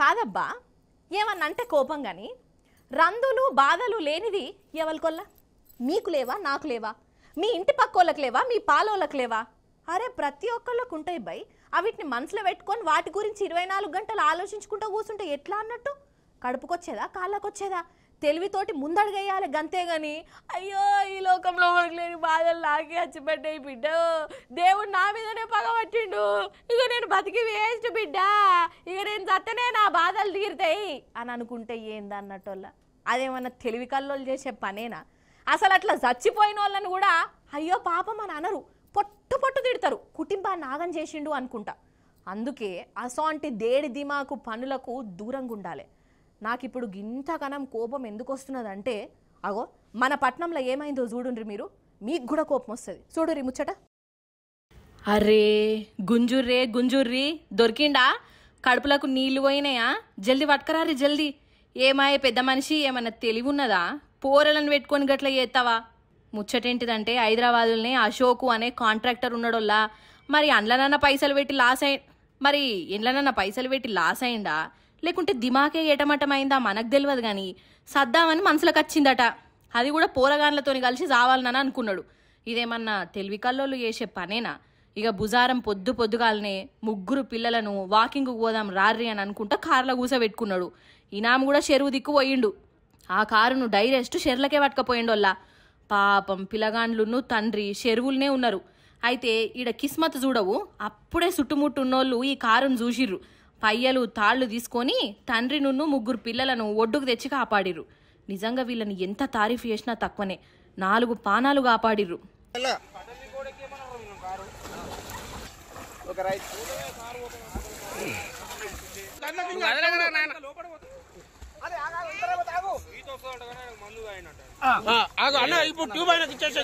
కాదబ్బా ఏమన్నంటే కోపం కానీ రందులు బాధలు లేనిది ఎవరికొల్లా మీకు లేవా నాకు లేవా మీ ఇంటి పక్కోళ్ళకి లేవా మీ పాలోళ్ళకి లేవా అరే ప్రతి ఒక్కళ్ళకు ఉంటాయి బై అవిటిని మనసులో పెట్టుకొని వాటి గురించి 24 గంటలు ఆలోచించుకుంటూ కూర్చుంటే ఎట్లా అన్నట్టు కడుపుకొచ్చేదా కాళ్ళకొచ్చేదా తెలివితోటి ముందడుగేయాలి గంతే గాని అయ్యో ఈ లోకంలో మనకు లేని బాధలు నాకే వచ్చిపడ్డాయి బిడ్డ దేవుడు నా మీదనే పగబట్టిండు ఇక నేను బతికి వేస్ట్ బిడ్డ ఇక నేను చత్తనే నా బాధలు తీరుతాయి అని అనుకుంటే ఏందన్నట్టోళ్ళ అదేమన్నా తెలివి కల్లోలు చేసే పనేనా అసలు అట్లా చచ్చిపోయిన వాళ్ళని కూడా అయ్యో పాపం అని అనరు పొట్టు తిడతారు కుటుంబాన్ని నాగం చేసిండు అనుకుంటా అందుకే అసోంటి దేడి దిమాకు పనులకు దూరంగా ఉండాలి నాకు ఇప్పుడు గింతకనం కోపం ఎందుకు వస్తున్నదంటే అగో మన పట్నంలో ఏమైందో చూడుండ్రి మీరు మీకు కూడా కోపం వస్తుంది చూడుర్రి ముచ్చట అరే గుంజుర్రి దొరికిండా కడుపులకు నీళ్లు పోయినాయా జల్దీ పట్టుకరారి జల్దీ ఏమాయే పెద్ద మనిషి ఏమన్నా తెలివి ఉన్నదా పోరలను పెట్టుకొని గట్ల చేస్తావా ముచ్చటేంటిదంటే హైదరాబాద్లోనే అశోకు అనే కాంట్రాక్టర్ ఉన్నాడోల్లా మరి అండ్లనన్నా పైసలు పెట్టి లాస్ అయిందా లేకుంటే దిమాకే ఏటమటమైందా మనకు తెలియదు కానీ సద్దామని మనసులకు వచ్చిందట అది కూడా పోరగాన్లతోని కలిసి చావాలనని అనుకున్నాడు ఇదేమన్నా తెలివి కల్లోళ్ళు చేసే పనేనా ఇక బుజారం పొద్దుగాలనే 3 పిల్లలను వాకింగ్ పోదాం రార్రి అని అనుకుంటా కార్లో కూసబెట్టుకున్నాడు ఇనాం కూడా చెరువు దిక్కు పోయిండు ఆ కారును డైరెక్ట్ చెర్లకే పట్టుకపోయిండోల్లా పాపం పిల్లగాండ్లును తండ్రి చెరువులనే ఉన్నారు అయితే ఈడ కిస్మత్ చూడవు అప్పుడే చుట్టుముట్టు ఉన్నోళ్ళు ఈ కారును చూసిర్రు పయ్యలు తాళ్లు తీసుకొని తండ్రి నున్ను 3 పిల్లలను ఒడ్డుకు తెచ్చి కాపాడిర్రు నిజంగా వీళ్ళని ఎంత తారీఫ్ చేసినా తక్కువనే 4 పానాలు కాపాడిర్రు ఇప్పుడు ట్యూబ్ అయినా ఇచ్చేసే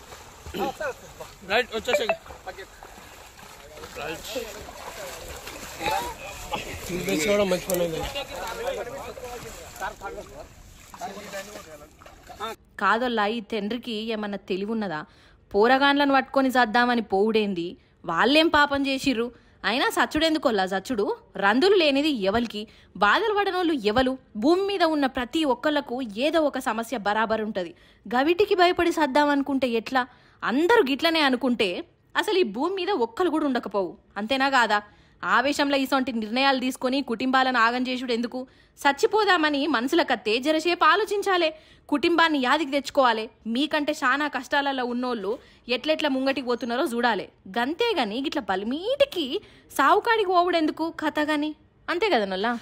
రైట్ వచ్చేసే మంచి పని కాదోల్లా ఈ తండ్రికి ఏమన్నా తెలివి ఉన్నదా పోరగాన్లను పట్టుకొని చద్దామని పోవుడేంది వాళ్ళేం పాపం చేసిర్రు అయినా సచ్చుడెందుకోల్లా సచ్చుడు రందులు లేనిది ఎవరికి బాధలు పడనోళ్ళు ఎవరు భూమి మీద ఉన్న ప్రతి ఒక్కళ్లకు ఏదో ఒక సమస్య బరాబర్ ఉంటుంది గవిటికి భయపడి సద్దామనుకుంటే ఎట్లా అందరూ గిట్లనే అనుకుంటే అసలు ఈ భూమి మీద ఒక్కరు కూడా ఉండకపోవు అంతేనా కాదా ఆవేశంలో ఇసొంటి నిర్ణయాలు తీసుకొని కుటుంబాలను ఆగం చేసుడు ఎందుకు చచ్చిపోదామని మనసులకత్తే జరసేపు ఆలోచించాలే కుటుంబాన్ని యాదికి తెచ్చుకోవాలి మీకంటే చాలా కష్టాలలో ఉన్నోళ్ళు ఎట్లెట్లా ముంగటికి పోతున్నారో చూడాలి గంతేగాని గిట్ల బలిమీటికి సావుకాడికి పోవుడెందుకు కథ గాని అంతే కదా నొల్లా